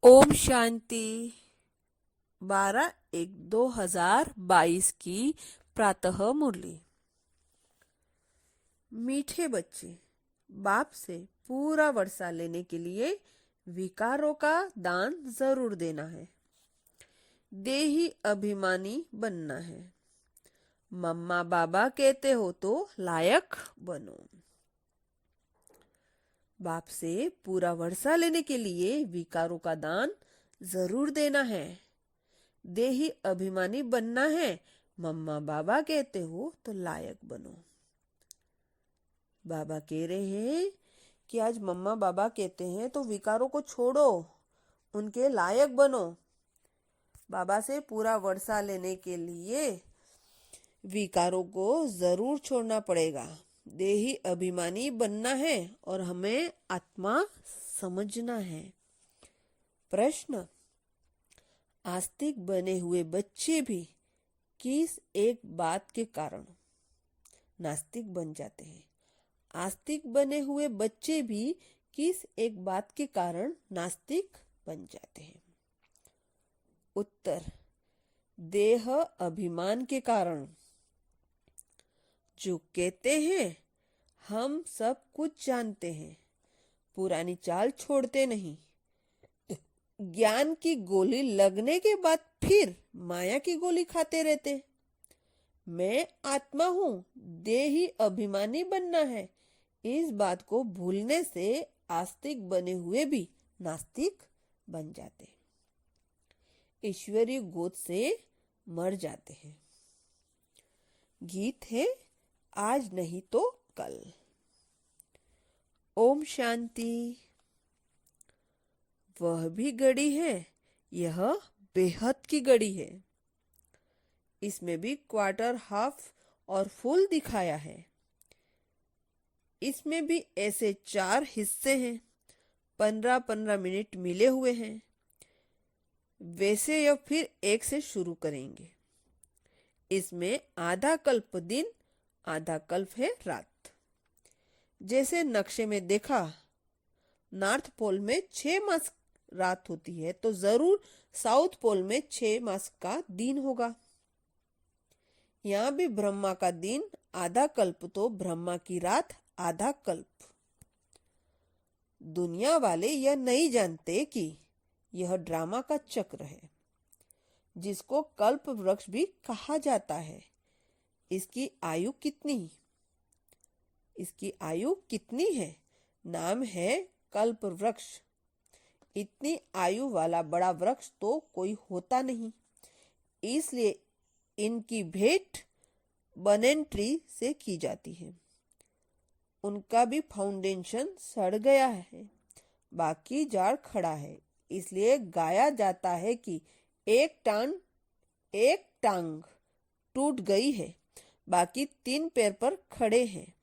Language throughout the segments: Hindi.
ओम शांति। 12/1/2022 की प्रातः मुरली। मीठे बच्चे, बाप से पूरा वर्षा लेने के लिए विकारों का दान जरूर देना है। देही अभिमानी बनना है। मम्मा बाबा कहते हो तो लायक बनो। बाप से पूरा वर्षा लेने के लिए विकारों का दान जरूर देना है। देही अभिमानी बनना है। मम्मा बाबा कहते हो तो लायक बनो। बाबा कह रहे हैं कि आज मम्मा बाबा कहते हैं तो विकारों को छोड़ो, उनके लायक बनो। बाबा से पूरा वर्षा लेने के लिए विकारों को जरूर छोड़ना पड़ेगा। देही अभिमानी बनना है और हमें आत्मा समझना है। प्रश्न: आस्तिक बने हुए बच्चे भी किस एक बात के कारण नास्तिक बन जाते हैं? आस्तिक बने हुए बच्चे भी किस एक बात के कारण नास्तिक बन जाते हैं? उत्तर: देह अभिमान के कारण। जो कहते हैं हम सब कुछ जानते हैं, पुरानी चाल छोड़ते नहीं। ज्ञान की गोली लगने के बाद फिर माया की गोली खाते रहते। मैं आत्मा हूं, देही अभिमानी बनना है। इस बात को भूलने से आस्तिक बने हुए भी नास्तिक बन जाते, ईश्वरीय गोद से मर जाते हैं। गीत है आज नहीं तो कल। ओम शांति। वह भी घड़ी है, यह बेहद की घड़ी है। इसमें भी क्वार्टर, हाफ और फुल दिखाया है। इसमें भी ऐसे 4 हिस्से हैं। 15-15 मिनट मिले हुए हैं। वैसे यह फिर 1 से शुरू करेंगे। इसमें आधा कल्प दिन, आधा कल्प है रात। जैसे नक्शे में देखा, नॉर्थ पोल में 6 मास रात होती है तो जरूर साउथ पोल में 6 मास का दिन होगा। यहाँ भी ब्रह्मा का दिन आधा कल्प तो ब्रह्मा की रात आधा कल्प। दुनिया वाले यह नहीं जानते कि यह ड्रामा का चक्र है, जिसको कल्प वृक्ष भी कहा जाता है। इसकी आयु कितनी? इसकी आयु कितनी है? नाम है कल्प वृक्ष। इतनी आयु वाला बड़ा वृक्ष तो कोई होता नहीं, इसलिए इनकी भेंट बनन ट्री से की जाती है। उनका भी फाउंडेशन सड़ गया है, बाकी जाड़ खड़ा है। इसलिए गाया जाता है कि एक टांग टूट गई है, बाकी 3 पैर पर खड़े हैं।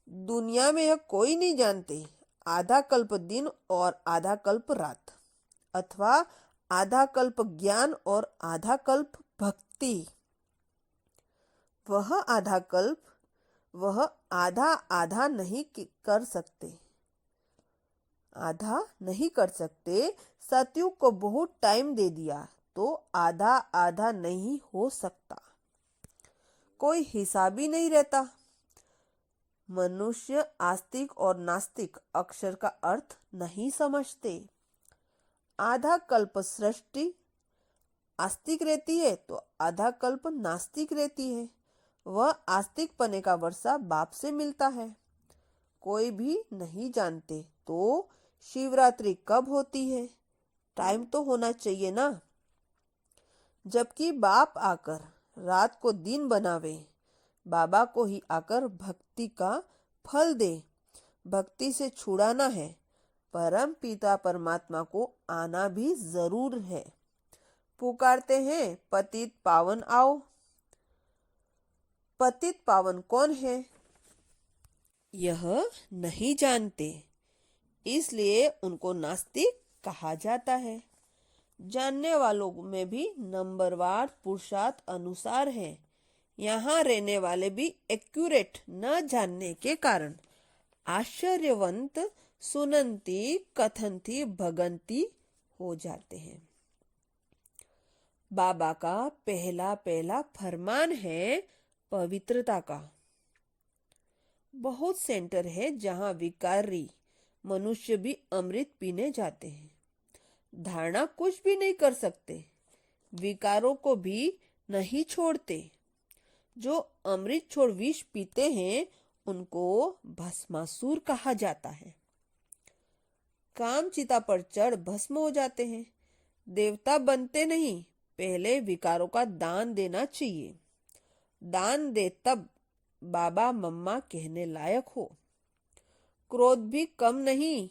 दुनिया में यह कोई नहीं जानते आधा कल्प दिन और आधा कल्प रात, अथवा आधा कल्प ज्ञान और आधा कल्प भक्ति। वह आधा कल्प, वह आधा आधा नहीं कर सकते। आधा नहीं कर सकते। सतयुग को बहुत टाइम दे दिया तो आधा आधा नहीं हो सकता। कोई हिसाब ही नहीं रहता। मनुष्य आस्तिक और नास्तिक अक्षर का अर्थ नहीं समझते। आधा कल्प सृष्टि आस्तिक रहती है तो आधा कल्प नास्तिक रहती है। वह आस्तिक पने का वर्षा बाप से मिलता है। कोई भी नहीं जानते तो शिवरात्रि कब होती है? टाइम तो होना चाहिए ना। जबकि बाप आकर रात को दिन बनावे, बाबा को ही आकर भक्ति का फल दे। भक्ति से छुड़ाना है, परम पिता परमात्मा को आना भी जरूर है। पुकारते हैं पतित पावन आओ। पतित पावन कौन है यह नहीं जानते, इसलिए उनको नास्तिक कहा जाता है। जानने वालों में भी नंबरवार पुरुषार्थ अनुसार है। यहाँ रहने वाले भी एक्यूरेट न जानने के कारण आश्चर्यवंत सुनंती कथनती भगंती हो जाते हैं। बाबा का पहला पहला फरमान है पवित्रता का। बहुत सेंटर है जहां विकारी मनुष्य भी अमृत पीने जाते हैं। धारणा कुछ भी नहीं कर सकते, विकारों को भी नहीं छोड़ते। जो अमृत छोड़ विष पीते हैं उनको भस्मासुर कहा जाता है। काम चिता पर चढ़ भस्म हो जाते हैं। देवता बनते नहीं, पहले विकारों का दान देना चाहिए। दान दे तब बाबा मम्मा कहने लायक हो। क्रोध भी कम नहीं,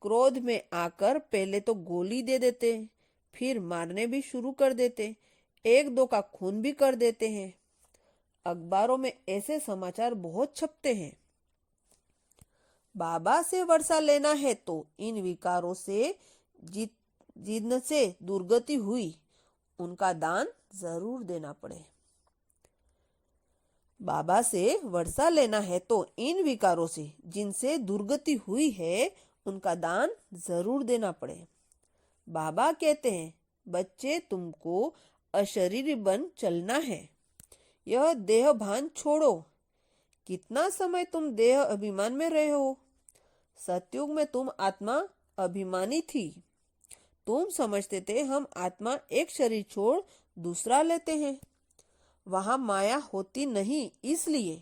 क्रोध में आकर पहले तो गोली दे देते, फिर मारने भी शुरू कर देते, एक दो का खून भी कर देते हैं। अखबारों में ऐसे समाचार बहुत छपते हैं। बाबा से वर्षा लेना है तो इन विकारों से जिनसे दुर्गति हुई उनका दान जरूर देना पड़े। बाबा से वर्षा लेना है तो इन विकारों से जिनसे दुर्गति हुई है उनका दान जरूर देना पड़े। बाबा कहते हैं, बच्चे तुमको अशरीरी बन चलना है, यह देह भान छोड़ो। कितना समय तुम देह अभिमान में रहे हो। सतयुग में तुम आत्मा अभिमानी थी। तुम समझते थे हम आत्मा एक शरीर छोड़ दूसरा लेते हैं। वहां माया होती नहीं, इसलिए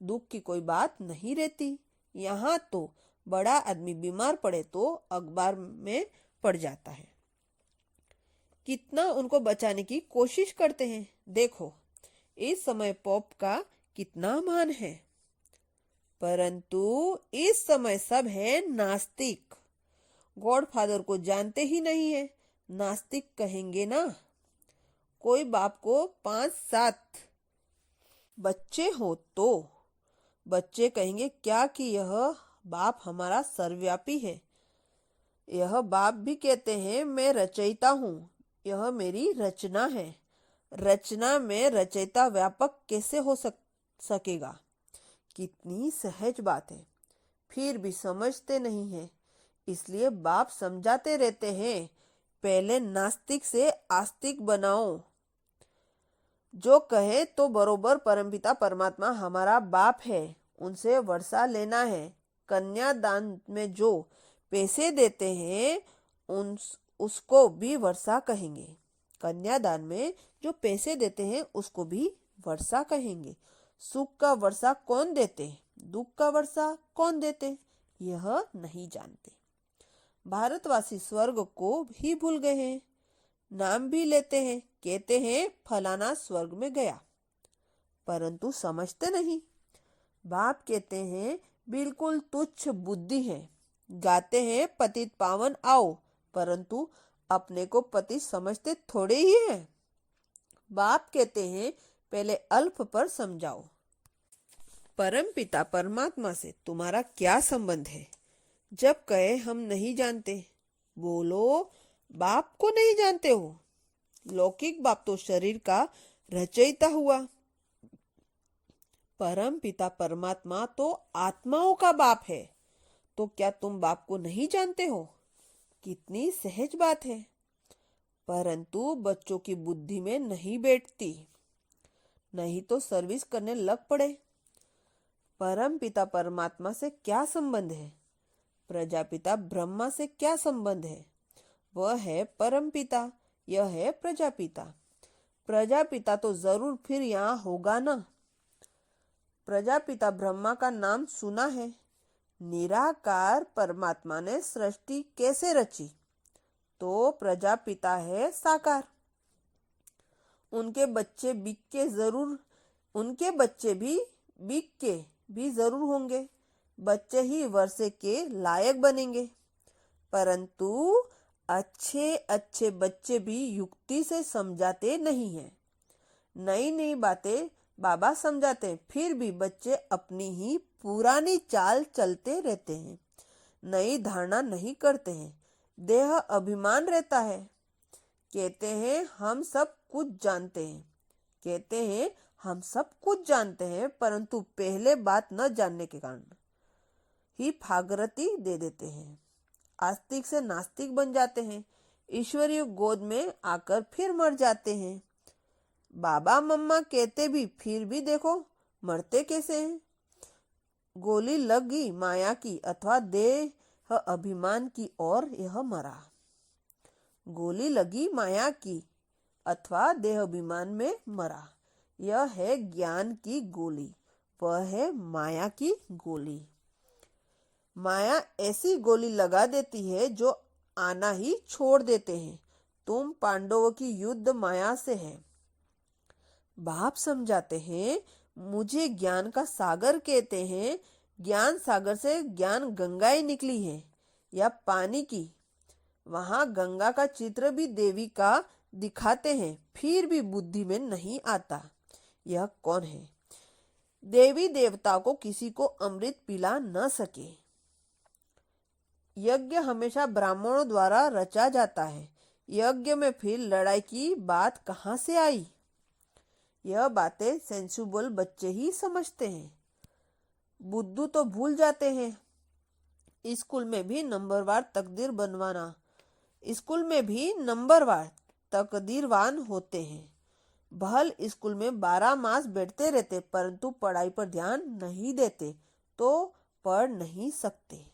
दुख की कोई बात नहीं रहती। यहाँ तो बड़ा आदमी बीमार पड़े तो अखबार में पड़ जाता है। कितना उनको बचाने की कोशिश करते हैं। देखो इस समय पॉप का कितना मान है, परंतु इस समय सब है नास्तिक। गॉडफादर को जानते ही नहीं है, नास्तिक कहेंगे ना। कोई बाप को 5-7 बच्चे हो तो बच्चे कहेंगे क्या कि यह बाप हमारा सर्वव्यापी है। यह बाप भी कहते हैं मैं रचयिता हूँ, यह मेरी रचना है। रचना में रचयिता व्यापक कैसे हो सकेगा। कितनी सहज बात है, फिर भी समझते नहीं है। इसलिए बाप समझाते रहते हैं, पहले नास्तिक से आस्तिक बनाओ। जो कहे तो बरोबर परमपिता परमात्मा हमारा बाप है, उनसे वर्षा लेना है। कन्यादान में जो पैसे देते हैं उसको भी वर्षा कहेंगे। कन्यादान में जो पैसे देते हैं उसको भी वर्षा कहेंगे। सुख का वर्षा कौन देते, दुख का वर्षा कौन देते, यह नहीं जानते। भारतवासी स्वर्ग को भी भूल गए हैं। नाम भी लेते हैं, कहते हैं फलाना स्वर्ग में गया, परंतु समझते नहीं। बाप कहते हैं बिल्कुल तुच्छ बुद्धि है। गाते हैं पतित पावन आओ, परंतु अपने को पति समझते थोड़े ही हैं। बाप कहते हैं पहले अल्प पर समझाओ। परम पिता परमात्मा से तुम्हारा क्या संबंध है। जब कहे हम नहीं जानते, बोलो बाप को नहीं जानते हो। लौकिक बाप तो शरीर का रचयिता हुआ, परम पिता परमात्मा तो आत्माओं का बाप है। तो क्या तुम बाप को नहीं जानते हो। कितनी सहज बात है, परंतु बच्चों की बुद्धि में नहीं बैठती। नहीं तो सर्विस करने लग पड़े। परम पिता परमात्मा से क्या संबंध है, प्रजापिता ब्रह्मा से क्या संबंध है। वह है परम पिता, यह है प्रजापिता। प्रजापिता तो जरूर फिर यहाँ होगा ना। प्रजापिता ब्रह्मा का नाम सुना है। निराकार परमात्मा ने सृष्टि कैसे रची, तो प्रजापिता है साकार। उनके बच्चे बिक के भी जरूर होंगे। बच्चे ही वर्षे के लायक बनेंगे, परंतु अच्छे अच्छे बच्चे भी युक्ति से समझाते नहीं हैं। नई नई बातें बाबा समझाते, फिर भी बच्चे अपनी ही पुरानी चाल चलते रहते हैं। नई धारणा नहीं करते हैं। देह अभिमान रहता है। कहते हैं हम सब कुछ जानते हैं, परंतु पहले बात न जानने के कारण ही फागरती दे देते हैं, आस्तिक से नास्तिक बन जाते हैं, ईश्वरीय गोद में आकर फिर मर जाते हैं। बाबा मम्मा कहते भी फिर भी देखो मरते कैसे हैं। गोली लगी माया की अथवा देह अभिमान की और यह मरा। गोली लगी माया की अथवा देह अभिमान में मरा। यह है ज्ञान की गोली, वह है माया की गोली। माया ऐसी गोली लगा देती है जो आना ही छोड़ देते हैं। तुम पांडवों की युद्ध माया से है। बाप समझाते हैं, मुझे ज्ञान का सागर कहते हैं। ज्ञान सागर से ज्ञान गंगाएं निकली है या पानी की। वहां गंगा का चित्र भी देवी का दिखाते हैं, फिर भी बुद्धि में नहीं आता यह कौन है। देवी देवता को किसी को अमृत पिला न सके। यज्ञ हमेशा ब्राह्मणों द्वारा रचा जाता है। यज्ञ में फिर लड़ाई की बात कहाँ से आई। यह बातें सेंसिबल बच्चे ही समझते हैं, बुद्धू तो भूल जाते हैं। स्कूल में भी नंबरवार तकदीर बनवाना, स्कूल में भी नंबरवार तकदीरवान होते हैं। बहल स्कूल में 12 मास बैठते रहते, परंतु पढ़ाई पर ध्यान नहीं देते तो पढ़ नहीं सकते।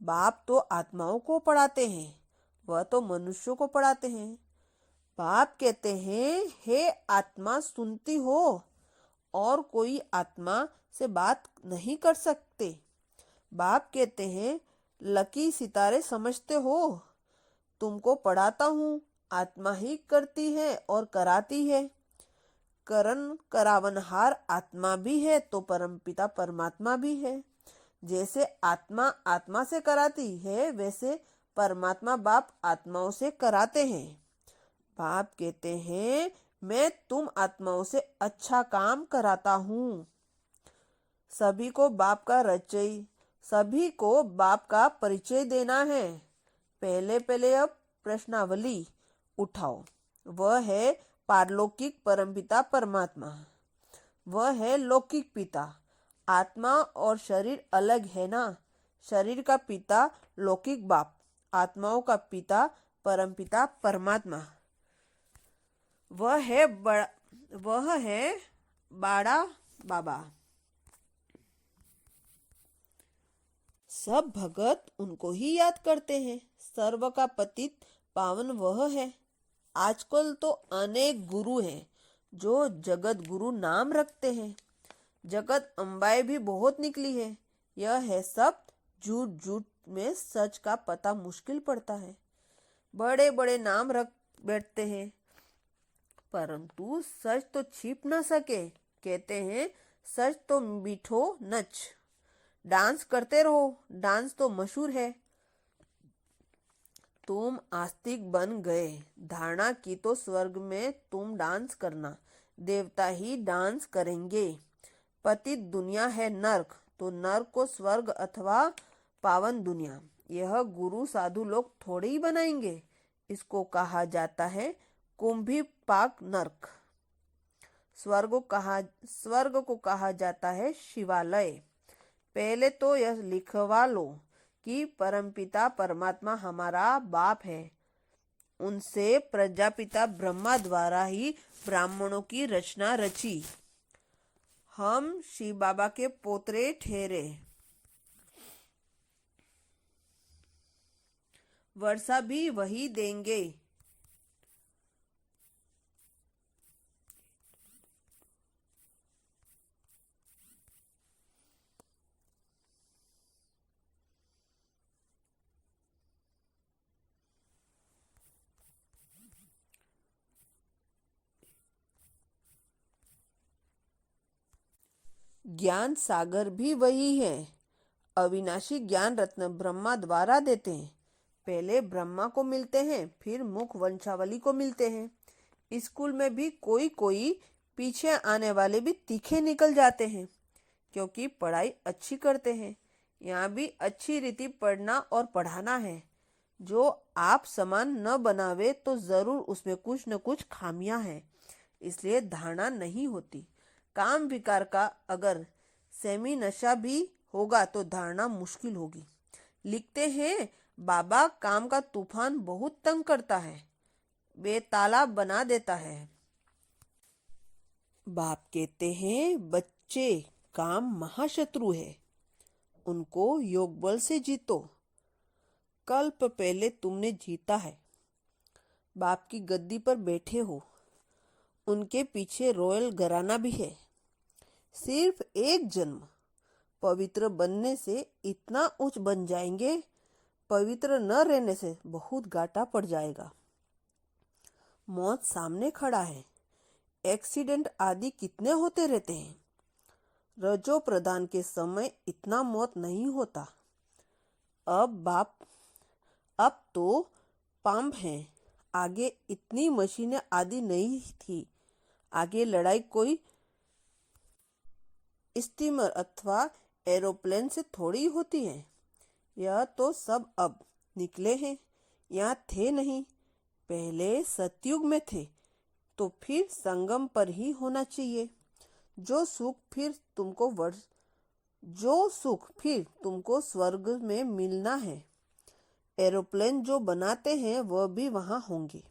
बाप तो आत्माओं को पढ़ाते हैं, वह तो मनुष्यों को पढ़ाते हैं। बाप कहते हैं, हे आत्मा सुनती हो और कोई आत्मा से बात नहीं कर सकते। बाप कहते हैं, लकी सितारे समझते हो, तुमको पढ़ाता हूँ, आत्मा ही करती है और कराती है। करण करावनहार आत्मा भी है तो परमपिता परमात्मा भी है। जैसे आत्मा आत्मा से कराती है, वैसे परमात्मा बाप आत्माओं से कराते हैं। बाप कहते हैं, मैं तुम आत्माओं से अच्छा काम कराता हूँ। सभी को बाप का परिचय देना है। पहले अब प्रश्नावली उठाओ। वह है पारलौकिक परमपिता परमात्मा, वह है लौकिक पिता। आत्मा और शरीर अलग है ना। शरीर का पिता लौकिक बाप, आत्माओं का पिता परमपिता परमात्मा। वह है बड़ा बाबा। सब भगत उनको ही याद करते हैं। सर्व का पतित पावन वह है। आजकल तो अनेक गुरु हैं जो जगत गुरु नाम रखते हैं। जगत अम्बाई भी बहुत निकली है। यह है सब झूठ में सच का पता मुश्किल पड़ता है। बड़े बड़े नाम रख बैठते हैं, परंतु सच तो छिप न सके। कहते हैं, सच तो मीठो नच। डांस करते रहो, डांस तो मशहूर है। तुम आस्तिक बन गए, धारणा की तो स्वर्ग में तुम डांस करना, देवता ही डांस करेंगे। पतित दुनिया है नर्क, तो नर्क को स्वर्ग अथवा पावन दुनिया यह गुरु साधु लोग थोड़े ही बनाएंगे। इसको कहा जाता है कुंभी पाक नर्क। स्वर्ग को कहा जाता है शिवालय। पहले तो यह लिखवा लो कि परमपिता परमात्मा हमारा बाप है। उनसे प्रजापिता ब्रह्मा द्वारा ही ब्राह्मणों की रचना रची। हम शिव बाबा के पोतरे ठहरे। वर्षा भी वही देंगे। ज्ञान सागर भी वही है। अविनाशी ज्ञान रत्न ब्रह्मा द्वारा देते हैं। पहले ब्रह्मा को मिलते हैं, फिर मुख वंशावली को मिलते हैं। स्कूल में भी कोई कोई पीछे आने वाले भी तीखे निकल जाते हैं, क्योंकि पढ़ाई अच्छी करते हैं। यहाँ भी अच्छी रीति पढ़ना और पढ़ाना है। जो आप समान न बनावे तो जरूर उसमें कुछ न कुछ खामियां हैं, इसलिए धारणा नहीं होती। काम विकार का अगर सेमी नशा भी होगा तो धारणा मुश्किल होगी। लिखते हैं, बाबा काम का तूफान बहुत तंग करता है, बेतालाब बना देता है। बाप कहते हैं, बच्चे काम महाशत्रु है, उनको योग बल से जीतो। कल्प पहले तुमने जीता है। बाप की गद्दी पर बैठे हो, उनके पीछे रॉयल घराना भी है। सिर्फ एक जन्म पवित्र बनने से इतना उच्च बन जाएंगे, पवित्र न रहने से बहुत घाटा पड़ जाएगा। मौत सामने खड़ा है। एक्सीडेंट आदि कितने होते रहते हैं। रजो प्रदान के समय इतना मौत नहीं होता। अब तो पंप हैं, आगे इतनी मशीनें आदि नहीं थी। आगे लड़ाई कोई स्टीमर अथवा एरोप्लेन से थोड़ी होती है। यह तो सब अब निकले हैं, यहाँ थे नहीं। पहले सतयुग में थे तो फिर संगम पर ही होना चाहिए। जो सुख फिर तुमको स्वर्ग में मिलना है। एरोप्लेन जो बनाते हैं वह भी वहां होंगे।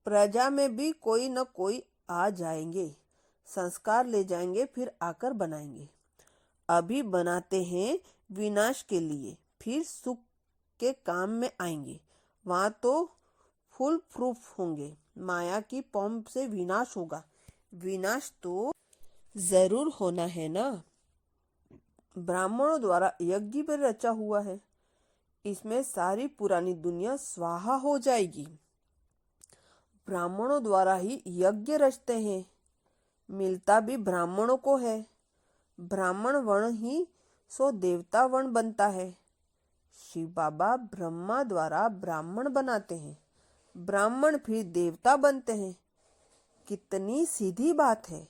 प्रजा में भी कोई न कोई आ जाएंगे, संस्कार ले जाएंगे, फिर आकर बनाएंगे। अभी बनाते हैं विनाश के लिए, फिर सुख के काम में आएंगे। वहां तो फुल प्रूफ होंगे। माया की पंप से विनाश होगा। विनाश तो जरूर होना है ना। ब्राह्मणों द्वारा यज्ञ पर रचा हुआ है, इसमें सारी पुरानी दुनिया स्वाहा हो जाएगी। ब्राह्मणों द्वारा ही यज्ञ रचते हैं, मिलता भी ब्राह्मणों को है। ब्राह्मण वर्ण ही सो देवता वर्ण बनता है। शिव बाबा ब्रह्मा द्वारा ब्राह्मण बनाते हैं, ब्राह्मण फिर देवता बनते हैं। कितनी सीधी बात है,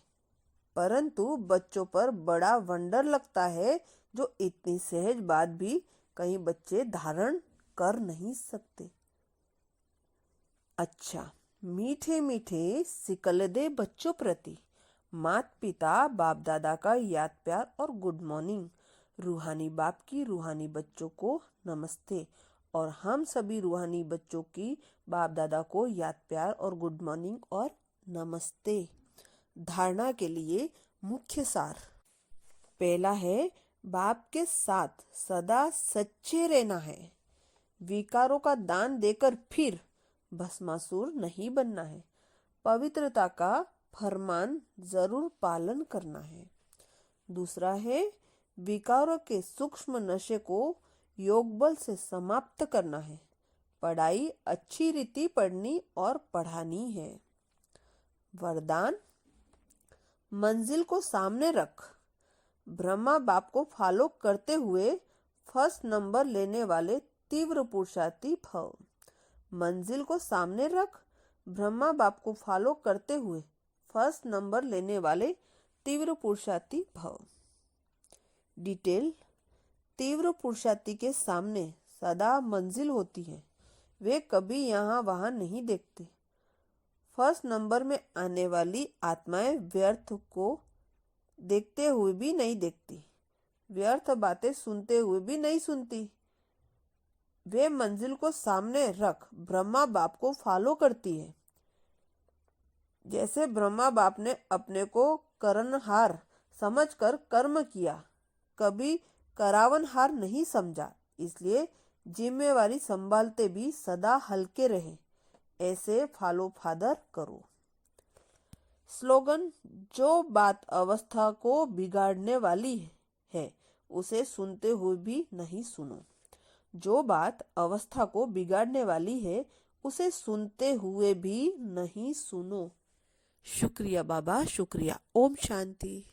परंतु बच्चों पर बड़ा वंडर लगता है, जो इतनी सहज बात भी कई बच्चे धारण कर नहीं सकते। अच्छा, मीठे मीठे सिकलदे बच्चों प्रति माता पिता बाप दादा का याद प्यार और गुड मॉर्निंग। रूहानी बाप की रूहानी बच्चों को नमस्ते, और हम सभी रूहानी बच्चों की बाप दादा को याद प्यार और गुड मॉर्निंग और नमस्ते। धारणा के लिए मुख्य सार। पहला है, बाप के साथ सदा सच्चे रहना है। विकारों का दान देकर फिर भस्मासुर नहीं बनना है। पवित्रता का फरमान जरूर पालन करना है। दूसरा है, विकारों के सूक्ष्म नशे को योग बल से समाप्त करना है। पढ़ाई अच्छी रीति पढ़नी और पढ़ानी है। वरदान, मंजिल को सामने रख। ब्रह्मा बाप को फॉलो करते हुए फर्स्ट नंबर लेने वाले तीव्र पुरुषार्थी भव। मंजिल को सामने रख, ब्रह्मा बाप को फॉलो करते हुए फर्स्ट नंबर लेने वाले तीव्र पुरुषार्थी भव। डिटेल, तीव्र पुरुषार्थी के सामने सदा मंजिल होती है, वे कभी यहाँ वहां नहीं देखते। फर्स्ट नंबर में आने वाली आत्माएं व्यर्थ को देखते हुए भी नहीं देखती, व्यर्थ बातें सुनते हुए भी नहीं सुनती। वे मंजिल को सामने रख ब्रह्मा बाप को फॉलो करती है। जैसे ब्रह्मा बाप ने अपने को करनहार समझकर कर्म किया, कभी करावनहार नहीं समझा, इसलिए जिम्मेवारी संभालते भी सदा हल्के रहे। ऐसे फॉलो फादर करो। स्लोगन, जो बात अवस्था को बिगाड़ने वाली है उसे सुनते हुए भी नहीं सुनो। जो बात अवस्था को बिगाड़ने वाली है उसे सुनते हुए भी नहीं सुनो। शुक्रिया बाबा, शुक्रिया। ओम शांति।